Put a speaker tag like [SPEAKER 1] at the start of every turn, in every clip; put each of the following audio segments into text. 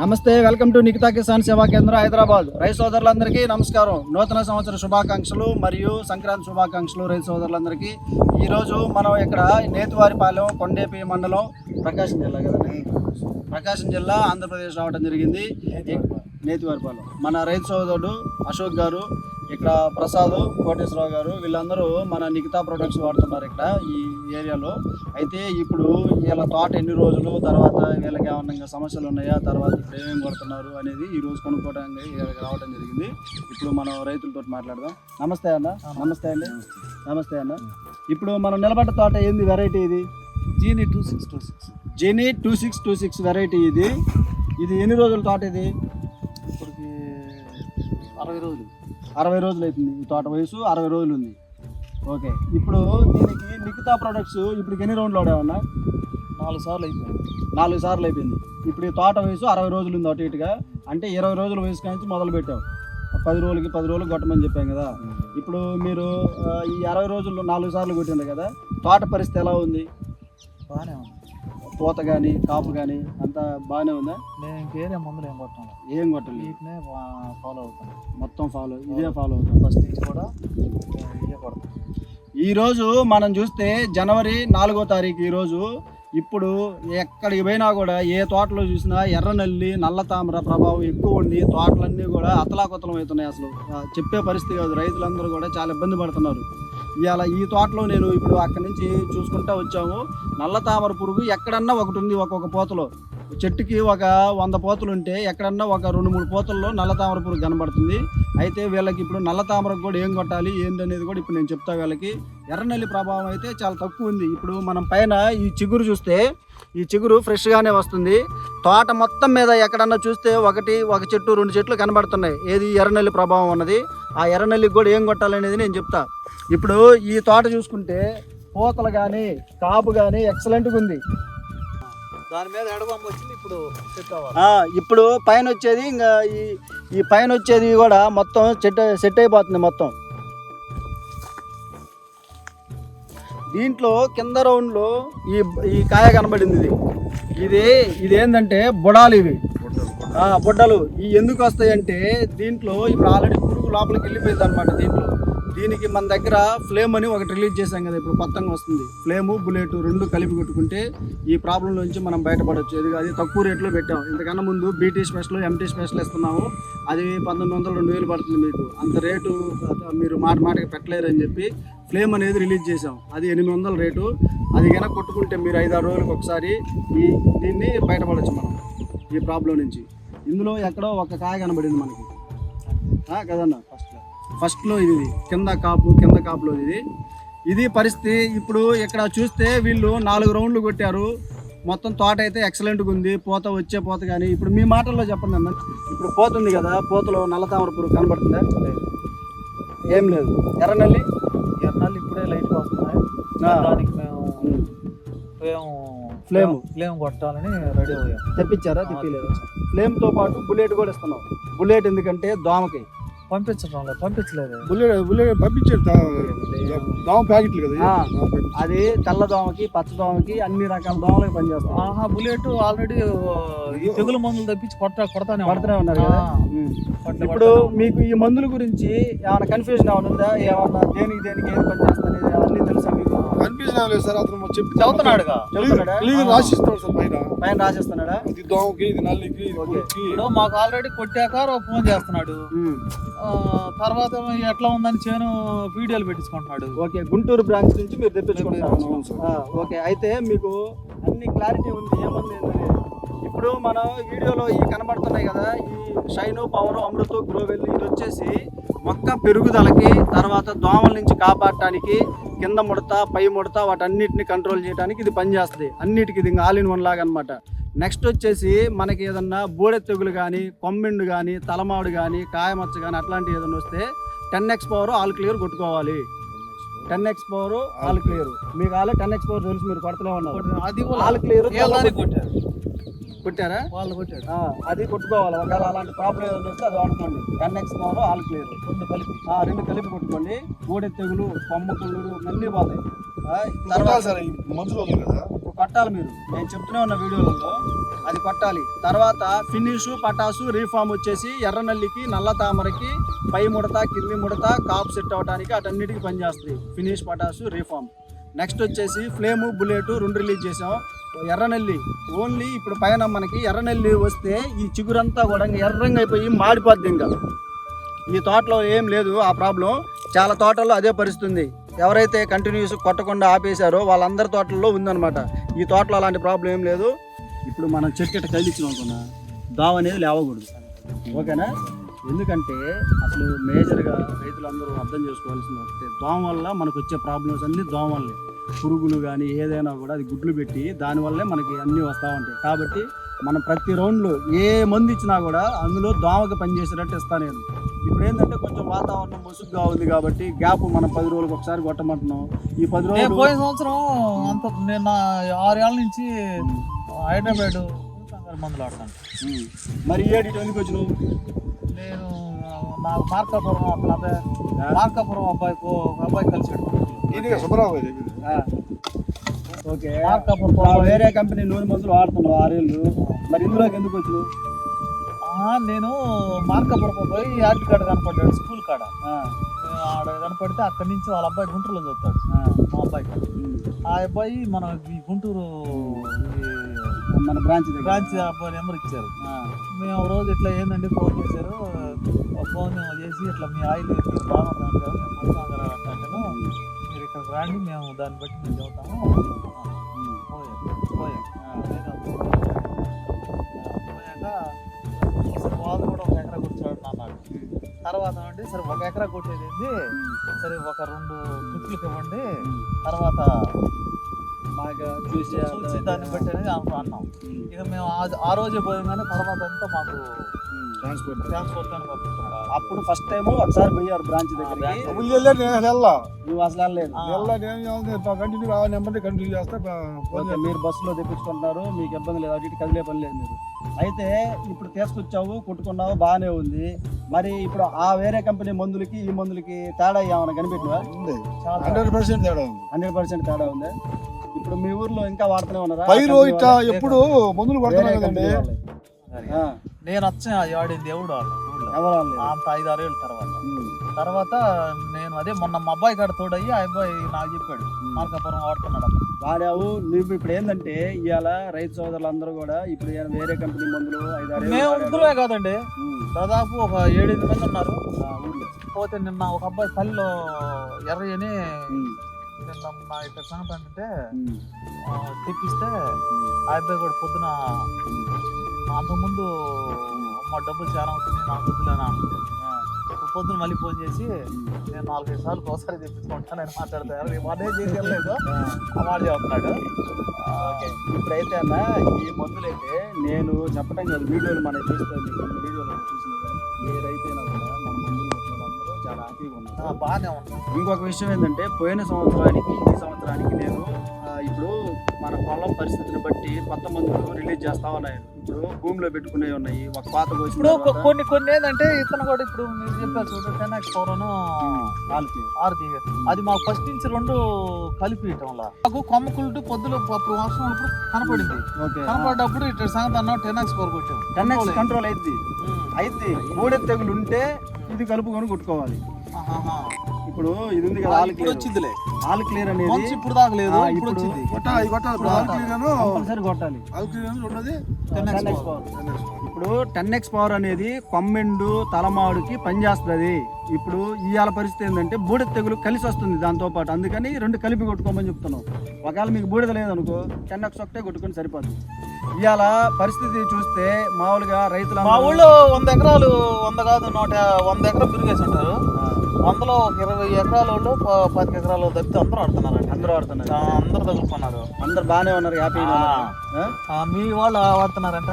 [SPEAKER 1] నమస్తే, welcome to Nikhita Kisan సేవా కేంద్రం హైదరాబాద్. రైతు సోదరులందరికీ నమస్కారం. నూతన సంవత్సర శుభాకాంక్షలు మరియు సంక్రాంతి శుభాకాంక్షలు రైతు సోదరులందరికీ. ఈరోజు మనం ఇక్కడ నేతివారిపాలెం, కొండేపి మండలం, ప్రకాశం జిల్లా కదండి, ప్రకాశం జిల్లా ఆంధ్రప్రదేశ్ రావడం జరిగింది. నేతివారిపాలెం మన రైతు సోదరుడు అశోక్ గారు, ఇక్కడ ప్రసాద్, కోటేశ్వరరావు గారు, వీళ్ళందరూ మన నిఖితా ప్రొడక్ట్స్ వాడుతున్నారు ఇక్కడ ఈ ఏరియాలో. అయితే ఇప్పుడు వీళ్ళ తోట ఎన్ని రోజులు తర్వాత వీళ్ళకి ఏమన్నా సమస్యలు ఉన్నాయా, తర్వాత ఇప్పుడు ఏమేమి కొడుతున్నారు అనేది ఈరోజు కొనుక్కోవడానికి వీళ్ళకి రావడం జరిగింది. ఇప్పుడు మనం రైతులతో మాట్లాడదాం. నమస్తే అన్న. నమస్తే అండి. నమస్తే అన్న. ఇప్పుడు మనం నిలబడ్డ తోట ఏంది వెరైటీ? ఇది
[SPEAKER 2] జీనీ 2626.
[SPEAKER 1] Genie 2626 variety. ఇది ఎన్ని రోజుల తోట? ఇది
[SPEAKER 2] ఇప్పటికి 60 రోజులు.
[SPEAKER 1] 60 రోజులు అవుతుంది. ఈ తోట వయసు 60 రోజులు ఉంది. ఓకే. ఇప్పుడు దీనికి నిఖితా ప్రొడక్ట్స్ ఇప్పటికి ఎన్ని రౌండ్లు ఆడామన్నా?
[SPEAKER 2] 4 సార్లు అయిపోయింది.
[SPEAKER 1] 4 సార్లు అయిపోయింది. ఇప్పుడు ఈ తోట వయసు 60 రోజులు ఉంది అటు ఇటుగా. అంటే 20 రోజుల వయసు నుంచి మొదలు పెట్టాం. 10 రోజులు కొట్టమని చెప్పాం కదా. ఇప్పుడు మీరు ఈ 60 రోజుల్లో 4 సార్లు కొట్టింది కదా, తోట పరిస్థితి ఎలా ఉంది?
[SPEAKER 2] బాగానే ఉంది.
[SPEAKER 1] పూత కానీ కాపు కానీ అంతా బాగానే ఉందా?
[SPEAKER 2] నేను ఇంకేరే మందులు ఏం కొట్టాను,
[SPEAKER 1] ఏం కొట్టలేదు.
[SPEAKER 2] వీటినే ఫాలో అవుతాను.
[SPEAKER 1] మొత్తం ఇదే ఫాలో అవుతాం.
[SPEAKER 2] ఫస్ట్ నుంచి కూడా ఇదే కొడతాను.
[SPEAKER 1] ఈరోజు మనం చూస్తే జనవరి 4వ తారీఖు ఈరోజు. ఇప్పుడు ఎక్కడికి పోయినా కూడా ఏ తోటలో చూసినా ఎర్రనల్లి, నల్ల తామర ప్రభావం ఎక్కువ ఉండి తోటలన్నీ కూడా అతలాకుతలం అవుతున్నాయి. అసలు చెప్పే పరిస్థితి కాదు. రైతులందరూ కూడా చాలా ఇబ్బంది పడుతున్నారు. ఇవాళ ఈ తోటలో నేను ఇప్పుడు అక్కడి నుంచి చూసుకుంటూ వచ్చాము. నల్ల తామర పురుగు ఎక్కడన్నా ఒకటి ఉంది. ఒక్కొక్క పోతలో చెట్టుకి ఒక 100 పోతలు ఉంటే ఎక్కడన్నా ఒక 2-3 పోతల్లో నల్ల తామర పురుగు కనబడుతుంది. అయితే వీళ్ళకి ఇప్పుడు నల్ల తామరకు కూడా ఏం కొట్టాలి ఏంటనేది కూడా ఇప్పుడు నేను చెప్తా. వీళ్ళకి ఎర్రనల్లి ప్రభావం అయితే చాలా తక్కువ ఉంది. ఇప్పుడు మనం పైన ఈ చిగురు చూస్తే ఈ చిగురు ఫ్రెష్గానే వస్తుంది. తోట మొత్తం మీద ఎక్కడన్నా చూస్తే ఒక చెట్టు 2 చెట్లు కనబడుతున్నాయి. ఏది ఎర్రనల్లి ప్రభావం ఉన్నది. ఆ ఎర్రనల్లికి కూడా ఏం కొట్టాలనేది నేను చెప్తా. ఇప్పుడు ఈ తోట చూసుకుంటే పూతలు కానీ కాపు కానీ ఎక్సలెంట్గా ఉంది.
[SPEAKER 2] దాని మీద ఎడబొమ్మ వచ్చింది. ఇప్పుడు సెట్ అవ్వాలి.
[SPEAKER 1] ఇప్పుడు పైన వచ్చేది ఇంకా ఈ పైన వచ్చేది కూడా మొత్తం సెట్ అయిపోతుంది మొత్తం. దీంట్లో కింద రౌండ్లో ఈ కాయ కనబడింది. ఇది ఏంటంటే బుడాలు. ఇవి బుడ్డలు. ఇవి ఎందుకు వస్తాయంటే దీంట్లో ఇప్పుడు ఆల్రెడీ పురుగు లోపలికి వెళ్ళిపోయింది అనమాట. దీనికి మన దగ్గర ఫ్లేమ్ అని ఒకటి రిలీజ్ చేసాం కదా, ఇప్పుడు కొత్తగా వస్తుంది. ఫ్లేము, బుల్లెట్ 2 కలిపి కొట్టుకుంటే ఈ ప్రాబ్లం నుంచి మనం బయటపడవచ్చు. అది తక్కువ రేట్లో పెట్టాం. ఇంతకన్నా ముందు బీటీ స్పెషల్, ఎంటీ స్పెషల్ ఇస్తున్నాము. అది 1900-2000 పడుతుంది మీకు. అంత రేటు మీరు మాటకి పెట్టలేరని చెప్పి ఫ్లేమ్ అనేది రిలీజ్ చేసాం. అది 800 రేటు. అది కనుక కొట్టుకుంటే మీరు 5-6 రోజులకు ఒకసారి దీన్ని బయటపడవచ్చు మనం ఈ ప్రాబ్లం నుంచి. ఇందులో ఎక్కడో ఒక కాయ కనబడింది మనకి కదన్నా. ఫస్ట్లో ఇది కింద కాపులో ఇది పరిస్థితి. ఇప్పుడు ఇక్కడ చూస్తే వీళ్ళు 4 రౌండ్లు కొట్టారు. మొత్తం తోట అయితే ఎక్సలెంట్గా ఉంది. వచ్చే పోత కానీ ఇప్పుడు మీ మాటల్లో చెప్పండి అన్న. ఇప్పుడు పోతుంది కదా, పోతలో నల్ల తామర పురుగు కనబడుతుందా? ఏం లేదు. ఎర్రనల్లి
[SPEAKER 2] ఇప్పుడే లైట్గా వస్తున్నాయి. దానికి మేము ఫ్లేమ్ కొట్టాలని రెడీ అయ్యాం.
[SPEAKER 1] తెప్పించారా? తెప్పిలేదు. ఫ్లేమ్తో పాటు బుల్లెట్ కూడా ఇస్తున్నాం. బుల్లెట్ ఎందుకంటే దోమకి
[SPEAKER 2] పంపించలేదు.
[SPEAKER 3] బుల్లెట్ పంపించారు. దోమ ప్యాకెట్లు కదా.
[SPEAKER 1] అది తెల్ల దోమకి, పచ్చ దోమకి, అన్ని రకాల దోమలకి పనిచేస్తాం.
[SPEAKER 2] బుల్లెట్ ఆల్రెడీ తెగులు మందులు తప్పించి కొడతానే
[SPEAKER 1] ఉన్నారు కదా. ఇప్పుడు మీకు ఈ మందుల గురించి ఏమైనా కన్ఫ్యూజన్ ఏమైనా ఉందా? ఏమన్నా దేనికి ఏది పనిచేస్తుంది అన్ని తెలుసా మీకు?
[SPEAKER 3] కన్ఫ్యూజన్ అవ్వలేదు సార్. అతను
[SPEAKER 2] చెప్తున్నాడుగా.
[SPEAKER 3] రాసిస్తున్నాడు సార్.
[SPEAKER 1] పైన రాసిస్తున్నాడా?
[SPEAKER 3] ఇది దోమకి, ఇది నల్లికి.
[SPEAKER 2] ఇప్పుడు మాకు ఆల్రెడీ కొట్టాక ఫోన్ చేస్తున్నాడు. తర్వాత ఎట్లా ఉందని చేను వీడియోలు పెట్టించుకుంటున్నాడు.
[SPEAKER 1] ఓకే. గుంటూరు బ్రాంచ్ నుంచి మీరు తెప్పించుకుంటున్నారు. ఓకే. అయితే మీకు అన్ని క్లారిటీ ఉంది ఏముంది ఏంటంటే ఇప్పుడు మన వీడియోలో ఈ కనబడుతున్నాయి కదా, ఈ షైను, పవర్, అమృత్, గ్రోవెల్, ఇది వచ్చేసి మొక్క పెరుగుదలకి, తర్వాత దోమల నుంచి కాపాడటానికి, కింద ముడత, పై ముడత, వాటన్నిటిని కంట్రోల్ చేయడానికి ఇది పనిచేస్తుంది. అన్నిటికీ ఇది ఆల్ ఇన్ వన్ లాగా అనమాట. నెక్స్ట్ వచ్చేసి మనకి ఏదన్నా బూడె తెగులు కానీ, కొమ్మిండు కానీ, తలమాడు కానీ, కాయమచ్చ కానీ అట్లాంటివి ఏదైనా వస్తే 10x పవర్ ఆల్ క్లియర్ కొట్టుకోవాలి. 10x power all clear. మీకు ఆల్రెడీ 10x పవర్ తెలుసు, మీరు కొడుతూనే ఉన్నారు.
[SPEAKER 2] అది
[SPEAKER 1] ఆల్ క్లియర్
[SPEAKER 2] కొట్టారా?
[SPEAKER 1] వాళ్ళు కొట్టారు. అది కొట్టుకోవాలి. ఒకవేళ అలాంటి ప్రాబ్లం ఏదైనా వస్తే అది వాడుకోండి. 10x పవర్ ఆల్ క్లియర్ 2 కలిపి కొట్టుకోండి. బూడె తెగులు, కొమ్మ కుళ్ళు అన్నీ పోతాయి.
[SPEAKER 3] తర్వాత మందులు కదా
[SPEAKER 1] కొట్టాలి మీరు. నేను చెప్తూనే ఉన్న వీడియోలలో అది కొట్టాలి. తర్వాత ఫినిష్, పటాసు, రీఫామ్ వచ్చేసి ఎర్రనల్లికి, నల్ల తామరకి, పై ముడత, కింది ముడత, కాపు సెట్ అవడానికి అటన్నిటికీ పనిచేస్తుంది ఫినిష్, పటాసు, రీఫామ్. నెక్స్ట్ వచ్చేసి ఫ్లేము, బుల్లెట్ 2 రిలీజ్ చేసాం. ఎర్రనల్లి ఓన్లీ ఇప్పుడు పైన మనకి ఎర్రనల్లి వస్తే ఈ చిగురంతా కూడా ఎర్రంగా అయిపోయి మాడిపోద్ది. ఇంకా ఈ తోటలో ఏం లేదు ఆ ప్రాబ్లం. చాలా తోటల్లో అదే పరిస్థితుంది. ఎవరైతే కంటిన్యూస్ కొట్టకుండా ఆపేశారో వాళ్ళందరి తోటల్లో ఉందన్నమాట. ఈ తోటలో అలాంటి ప్రాబ్లం ఏం లేదు. ఇప్పుడు మనం చెట్టు ఇట్ట కదిలించినాం అనుకున్నా దోమ అనేది లేవకూడదు. ఓకేనా? ఎందుకంటే అసలు మేజర్గా రైతులందరూ అర్థం చేసుకోవాల్సింది ఒకటే, దోమ వల్ల మనకు వచ్చే ప్రాబ్లమ్స్ అన్నీ దోమ వల్లే. పురుగులు కానీ ఏదైనా కూడా అది గుడ్లు పెట్టి దానివల్లే మనకి అన్నీ వస్తూ ఉంటాయి. కాబట్టి మనం ప్రతి రౌండ్లో ఏ మందు ఇచ్చినా కూడా అందులో దోమకి పనిచేసేటట్టు ఇస్తాను నేను. ఇప్పుడు ఏంటంటే కొంచెం వాతావరణం ముసుగుగా ఉంది కాబట్టి గ్యాప్ మనం 10 రోజులకు ఒకసారి కొట్టమంటున్నాం. ఈ 10 రోజులు
[SPEAKER 2] పోయిన సంవత్సరం అంత నేను 6 ఏళ్ళ నుంచి హైదరాబాద్ మందులు ఆడతాను.
[SPEAKER 1] మరి ఈ ఏడు ఎందుకు వచ్చినావు?
[SPEAKER 2] నేను నాకు మార్కాపురం మార్కాపురం అబ్బాయి కలిసాడు.
[SPEAKER 3] ఇది సుబ్బారావు
[SPEAKER 1] ఓకే.
[SPEAKER 2] మార్కాపురం
[SPEAKER 1] వేరే కంపెనీ నూనె మందులు వాడుతున్నావు 6 ఏళ్ళు. మరి ఇందులోకి ఎందుకు వచ్చినావు?
[SPEAKER 2] నేను మార్కాపురం పోయి యార్డ్ కాడ కనపడ్డాడు, స్కూల్ కాడ ఆడ కనపడితే అక్కడి నుంచి వాళ్ళ అబ్బాయి గుంటూరులో చదువుతాడు. మా అబ్బాయి ఆ అబ్బాయి మన ఈ గుంటూరు
[SPEAKER 1] మన బ్రాంచ్
[SPEAKER 2] అబ్బాయి నెంబర్ ఇచ్చారు. మేము రోజు ఇట్లా ఏంటంటే ఫోన్ చేశారు. ఫోన్ చేసి ఇట్లా మీ ఆయిల్ బాగుంటుంది కదా, మేము పొందాను మీరు ఇక్కడికి రండి, మేము దాన్ని బట్టి మేము చెబుతాము. పోయాక సరే వాళ్ళు కూడా 1 ఎకరా కూర్చోండి అన్నాడు. తర్వాత అంటే సరే 1 ఎకరా కొట్టేది ఏంది, సరే ఒక 2 ట్రిప్లకు ఇవ్వండి, తర్వాత చూసి దాన్ని బట్టి అనేది అన్నాం. ఇక మేము ఆ రోజే పోయాం. తర్వాత అంతా మాకు ట్రాన్స్పోర్ట్ అని పంపిస్తున్నాడు.
[SPEAKER 1] అప్పుడు ఫస్ట్ టైం ఒకసారి పోయారు బ్రాంచ్ దగ్గర. నువ్వు అసలు వెళ్ళలేదు.
[SPEAKER 3] కంటిన్యూ నెంబర్ కంటిన్యూ చేస్తే
[SPEAKER 1] మీరు బస్సులో తెప్పించుకుంటున్నారు, మీకు ఇబ్బంది లేదు, అటు ఇటు కదిలే పని లేదు మీరు. అయితే ఇప్పుడు తీసుకొచ్చావు, కొట్టుకున్నావు, బాగానే ఉంది. మరి ఇప్పుడు ఆ వేరే కంపెనీ మందులకి ఈ మందులకి తేడా ఏమైనా కనిపెట్టినా?
[SPEAKER 3] 100% తేడా ఉంది.
[SPEAKER 1] 100% తేడా ఉంది. ఇప్పుడు మీ ఊర్లో ఇంకా వాడుతూనే ఉన్నారా?
[SPEAKER 3] ఎప్పుడు మందులు కొడుతున్నారు కదండి.
[SPEAKER 2] నేను వచ్చి ఆడింది ఎవడు అంత 5-6 ఏళ్ళ తర్వాత నేను అదే మొన్న మా అబ్బాయి కాడ తోడయ్యి ఆ అబ్బాయి నాకు చెప్పాడు మార్కాపురం వాడుతున్నాడు.
[SPEAKER 1] వాడావు నువ్వు. ఇప్పుడు ఏంటంటే ఇవాళ రైతు సోదరులందరూ కూడా ఇప్పుడు వేరే కంపెనీ మందులు 5-6
[SPEAKER 2] మేము ముగ్గురే కాదండి, దాదాపు ఒక 7-8 మంది ఉన్నారు ఊర్లో. పోతే నిన్న ఒక అబ్బాయి తల్లిలో ఎర్రని నిన్న ఇక్కడ సంగతి అంటే తెప్పిస్తే ఆ అబ్బాయి కూడా పొద్దున అంతకుముందు మా డబ్బులు చాలా అవుతుంది నాకు వద్దులేనా అంటే పొద్దున మళ్ళీ ఫోన్ చేసి నేను 4-5 సార్లు ఒకసారి తెప్పించుకుంటాను నేను మాట్లాడతాను అదే చేయలేదు ఆ మాట చెప్తున్నాడు.
[SPEAKER 1] ఓకే. ఇప్పుడైతే అన్న ఈ మందులైతే నేను చెప్పడం కాదు, వీడియోలు మనం చూస్తాం, వీడియోలో చూసినది ఏ రైతైనా కూడా మన మందులు కొట్టిన వాళ్ళందరూ చాలా హ్యాపీగా ఉన్నారు,
[SPEAKER 2] బాగానే ఉంది.
[SPEAKER 1] ఇంకొక విషయం ఏంటంటే పోయిన సంవత్సరానికి ఈ సంవత్సరానికి నేను ఇప్పుడు మన పొలం పరిస్థితిని బట్టి కొత్త మందులు రిలీజ్ చేస్తా ఉన్నాయి. ఇప్పుడు భూమిలో పెట్టుకునే ఉన్నాయి, ఒక పాత
[SPEAKER 2] ఇప్పుడు కొన్ని ఏంటంటే ఇతను కూడా ఇప్పుడు మీరు చెప్పారు చూడ 10X పౌరను ఆర్కి అది మాకు ఫస్ట్ నుంచి 2 కలిపి ఇవ్వటంలా మాకు కొమ్మకులు పొద్దులు అప్పుడు వర్షం అప్పుడు కనపడింది. కనపడ్డప్పుడు ఇట్లా సంగతి అన్నా 10X పవర్ కొట్టాం.
[SPEAKER 1] 10X కంట్రోల్ అయితే మూడే తెగులు ఉంటే ఇది కలుపుకొని కొట్టుకోవాలి. ఇప్పుడు ఇది ఉంది కదా
[SPEAKER 2] వచ్చిందిలే
[SPEAKER 1] ఆల్ క్లియర్ అనేది
[SPEAKER 2] ఇప్పుడు దాకా లేదు, ఇప్పుడు వచ్చింది.
[SPEAKER 1] కొట్టాలి. ఇప్పుడు 10X పవర్ అనేది కొమ్మెండు తలమాడుకి పనిచేస్తుంది. ఇప్పుడు ఇవాళ పరిస్థితి ఏంటంటే బూడిద తెగులు కలిసి వస్తుంది దాంతో పాటు, అందుకని 2 కలిపి కొట్టుకోమని చెప్తున్నాం. ఒకవేళ మీకు బూడిద లేదనుకో 10X ఒకటే కొట్టుకొని సరిపోతుంది. ఇవాళ పరిస్థితి చూస్తే మామూలుగా రైతులు
[SPEAKER 2] మా ఊళ్ళో 100 ఎకరాలు 100 కాదు 100 ఎకరాలు తిరిగేసి ఉంటారు. 100లో 20 ఎకరాల వాళ్ళు 10 ఎకరాల తప్పితే అందరూ ఆడుతున్నారు. అందరూ తగులుకున్నారు.
[SPEAKER 1] అందరు బాగానే ఉన్నారు, హ్యాపీగా.
[SPEAKER 2] మీ వాళ్ళు వాడుతున్నారంట.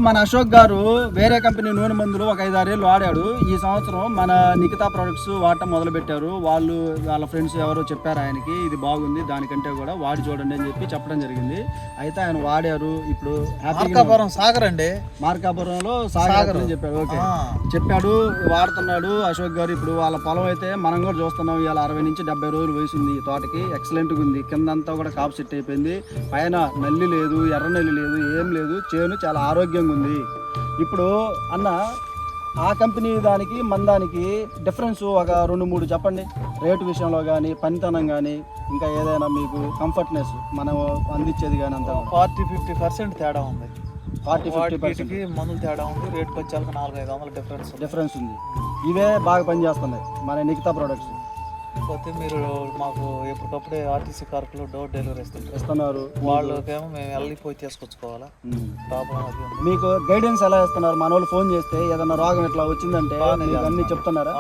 [SPEAKER 1] మన అశోక్ గారు వేరే కంపెనీ నూనె మందులు ఒక 5-6 ఏళ్ళు వాడాడు. ఈ సంవత్సరం మన నిఖితా ప్రొడక్ట్స్ వాడటం మొదలు పెట్టారు. వాళ్ళ ఫ్రెండ్స్ ఎవరో చెప్పారు ఆయనకి ఇది బాగుంది, దానికంటే కూడా వాడి చూడండి అని చెప్పడం జరిగింది. అయితే ఆయన వాడారు. ఇప్పుడు
[SPEAKER 2] మార్కాపురం సాగర్ అండి,
[SPEAKER 1] మార్కాపురంలో సాగర్ అని చెప్పాడు. ఓకే చెప్పాడు, వాడుతున్నాడు అశోక్ గారు. ఇప్పుడు వాళ్ళ పొలం అయితే మనం కూడా చూస్తున్నాం, ఇవాళ 60 నుంచి 70 రోజులు వయసు ఉంది. ఈ తోటకి ఎక్సలెంట్గా ఉంది. కిందంతా కూడా కాపు సెట్ అయిపోయింది. పైన నల్లి లేదు, ఎర్ర నల్లి లేదు, ఏం లేదు. చేను చాలా ఆరోగ్యంగా ఉంది. ఇప్పుడు అన్న ఆ కంపెనీ దానికి మన దానికి డిఫరెన్స్ ఒక 2-3 చెప్పండి. రేటు విషయంలో కానీ, పనితనం కానీ, ఇంకా ఏదైనా మీకు కంఫర్ట్నెస్ మనం అందించేది కానీ అంతా
[SPEAKER 2] 40-50% తేడా ఉంది.
[SPEAKER 1] 40-50%
[SPEAKER 2] మందులు తేడా ఉంది. రేటుకి వచ్చాక 400-500
[SPEAKER 1] డిఫరెన్స్ ఉంది. ఇవే బాగా పనిచేస్తున్నాయి మన నిఖితా ప్రొడక్ట్స్.
[SPEAKER 2] పోతే మీరు మాకు ఎప్పటికప్పుడే ఆర్టీసీ కార్కులు డోర్ డెలివరీ
[SPEAKER 1] ఇస్తున్నారు.
[SPEAKER 2] వాళ్ళకేమో మేము వెళ్ళిపోయి తీసుకొచ్చుకోవాలా. ప్రాబ్లం అది ఉంది.
[SPEAKER 1] మీకు గైడెన్స్ ఎలా ఇస్తున్నారు? మన వాళ్ళు ఫోన్ చేస్తే ఏదైనా రోగం ఇట్లా వచ్చిందంటే మీకు అన్ని చెప్తున్నారా?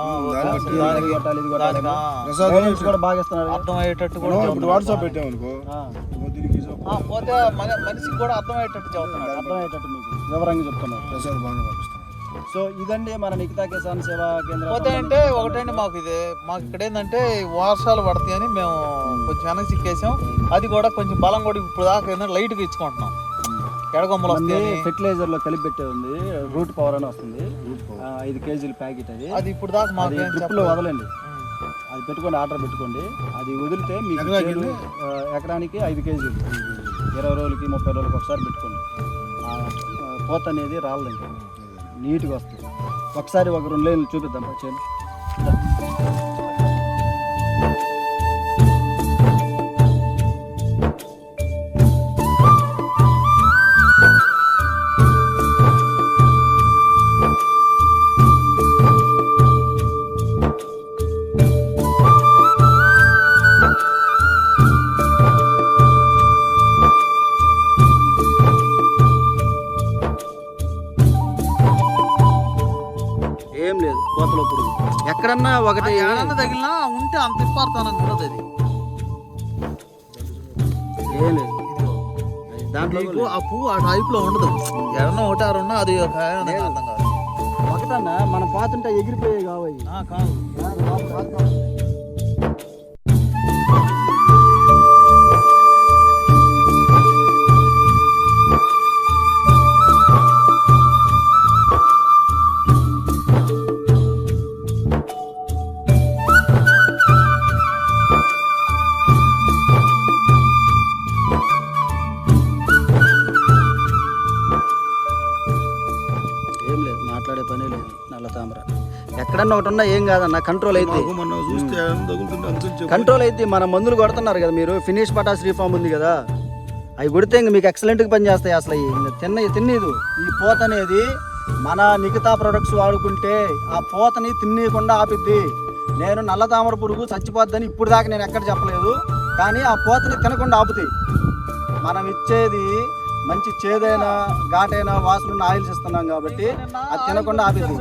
[SPEAKER 1] ఇది కొట్టాలి, ఇది కొట్టాలి. గైడెన్స్ కూడా బాగా ఇస్తున్నారు.
[SPEAKER 2] అర్థమయ్యేటట్టు కూడా
[SPEAKER 3] వాట్సాప్ పెట్టామనుకో
[SPEAKER 2] పోతే మనిషికి కూడా అర్థమయ్యేటట్టు చెబుతున్నారు.
[SPEAKER 1] అర్థమయ్యేటట్టు మీకు వివరంగా చెప్తున్నారు.
[SPEAKER 3] ప్రసాద్ బాగా పంపిస్తాను.
[SPEAKER 1] సో ఇదండి మన నిఖితా కిసాన్ సేవా కేంద్రం.
[SPEAKER 2] పోతే అంటే ఒకటండి మాకు ఇక్కడ ఏంటంటే వర్షాలు పడతాయని మేము కొంచెం వెనక్కి చిక్కేసాం. అది కూడా కొంచెం బలం కూడా ఇప్పుడు దాకా ఏంటంటే లైట్గా ఇచ్చుకుంటున్నాం. ఎడగొమ్మలు వస్తాయి.
[SPEAKER 1] ఫెర్టిలైజర్ లో కలిపి పెట్టే ఉంది, రూట్ పవర్ అని వస్తుంది. 5 కేజీల ప్యాకెట్ అది
[SPEAKER 2] ఇప్పుడు దాకా మాకు
[SPEAKER 1] ట్రిప్ లో వదలండి. అది పెట్టుకోండి, ఆర్డర్ పెట్టుకోండి. అది వదిలితే మీకు ఎకరానికి 5 కేజీలు 20 రోజులకి 30 రోజులకి ఒకసారి పెట్టుకోండి. పోత అనేది రాలండి, నీట్గా వస్తుంది. ఒకసారి ఒక 2 లైన్లు చూపిద్దాం చేను. ఏం లేదు కోతలో పురుగు ఎక్కడన్నా ఒకటి
[SPEAKER 2] ఏడన్నా తగిలినా ఉంటే అంత ఇప్పార్థనంగా ఉండదు. అది
[SPEAKER 1] ఏం లేదు దాంట్లో
[SPEAKER 2] ఆ పువ్వు ఆ టైప్ లో ఉండదు. ఎడన్నా ఒకటి 6 ఉన్నా అది అర్థం కాదు.
[SPEAKER 1] ఒకటన్నా మనం పాతుంటే ఎగిరిపోయే కావాలి.
[SPEAKER 2] కాదు
[SPEAKER 1] మాట్లాడే పనే లేదు. నల్ల తామర ఎక్కడన్నా ఒకటి ఉన్నా ఏం కాదన్న, కంట్రోల్ అయితే కంట్రోల్ అయితే. మన మందులు కొడుతున్నారు కదా మీరు, ఫినిష్ పటాస్ రీఫామ్ ఉంది కదా, అవి కొడితే ఇంక మీకు ఎక్సలెంట్గా పనిచేస్తాయి. అసలు తినేదు ఈ పోత అనేది మన నిఖితా ప్రొడక్ట్స్ వాడుకుంటే ఆ పోతని తినేయకుండా ఆపిద్ది. నేను నల్ల తామర పురుగు చచ్చిపోద్దని ఇప్పుడు దాకా నేను ఎక్కడ చెప్పలేదు, కానీ ఆ పోతని తినకుండా ఆపుతాయి. మనం ఇచ్చేది మంచి చేదైన ఘాటైన వాసన ఆయిల్స్ ఇస్తున్నాం కాబట్టి అది తినకుండా ఆపిద్ది.